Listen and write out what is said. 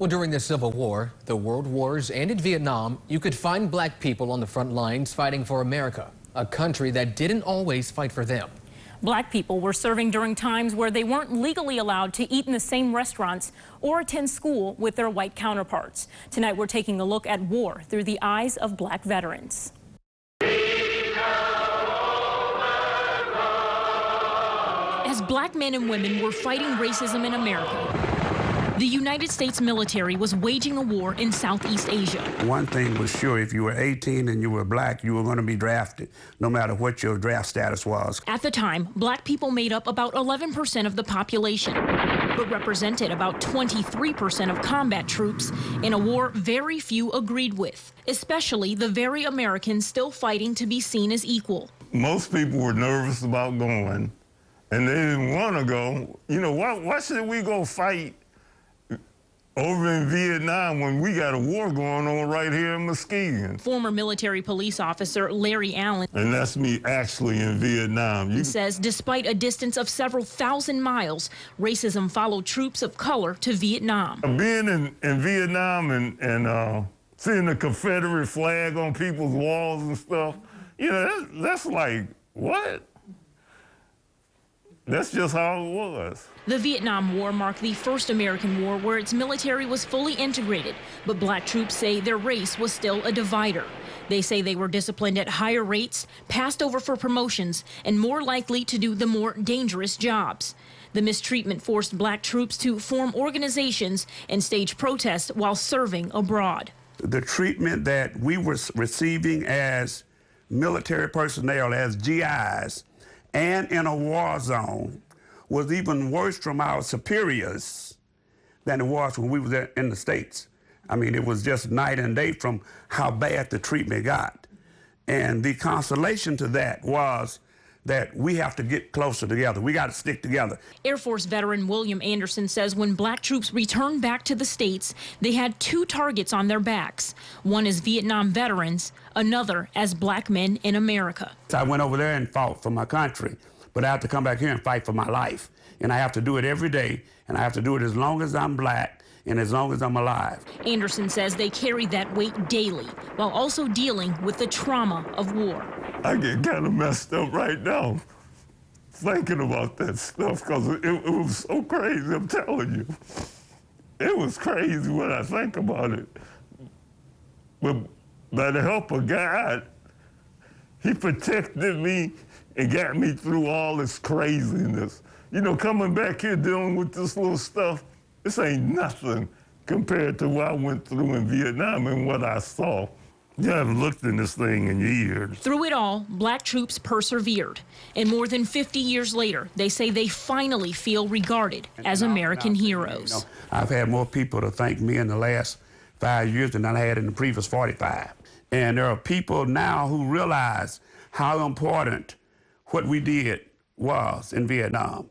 Well, during the Civil War, the World Wars, and in Vietnam, you could find black people on the front lines fighting for America, a country that didn't always fight for them. Black people were serving during times where they weren't legally allowed to eat in the same restaurants or attend school with their white counterparts. Tonight, we're taking a look at war through the eyes of black veterans. As black men and women were fighting racism in America, the United States military was waging a war in Southeast Asia. One thing was sure, if you were 18 and you were black, you were going to be drafted, no matter what your draft status was. At the time, black people made up about 11% of the population, but represented about 23% of combat troops in a war very few agreed with, especially the very Americans still fighting to be seen as equal. Most people were nervous about going, and they didn't want to go. You know, why should we go fight over in Vietnam when we got a war going on right here in Muskegon? Former military police officer Larry Allen, and that's me actually in Vietnam, says despite a distance of several thousand miles, racism followed troops of color to Vietnam. Being in Vietnam and seeing the Confederate flag on people's walls and stuff, you know, that's like, what? That's just how it was. The Vietnam War marked the first American war where its military was fully integrated, but black troops say their race was still a divider. They say they were disciplined at higher rates, passed over for promotions, and more likely to do the more dangerous jobs. The mistreatment forced black troops to form organizations and stage protests while serving abroad. The treatment that we were receiving as military personnel, as GIs, and in a war zone, was even worse from our superiors than it was when we were in the States. I mean, it was just night and day from how bad the treatment got. And the consolation to that was that we have to get closer together. We got to stick together. Air Force veteran William Anderson says when black troops returned back to the States, they had two targets on their backs. One as Vietnam veterans, another as black men in America. I went over there and fought for my country, but I have to come back here and fight for my life. And I have to do it every day, and I have to do it as long as I'm black and as long as I'm alive. Anderson says they carry that weight daily while also dealing with the trauma of war. I get kind of messed up right now thinking about that stuff because it was so crazy, I'm telling you. It was crazy when I think about it. But by the help of God, He protected me and got me through all this craziness. You know, coming back here dealing with this little stuff, this ain't nothing compared to what I went through in Vietnam and what I saw. You haven't looked in this thing in years. Through it all, black troops persevered. And more than 50 years later, they say they finally feel regarded as American heroes. You know, I've had more people to thank me in the last 5 years than I had in the previous 45. And there are people now who realize how important what we did was in Vietnam.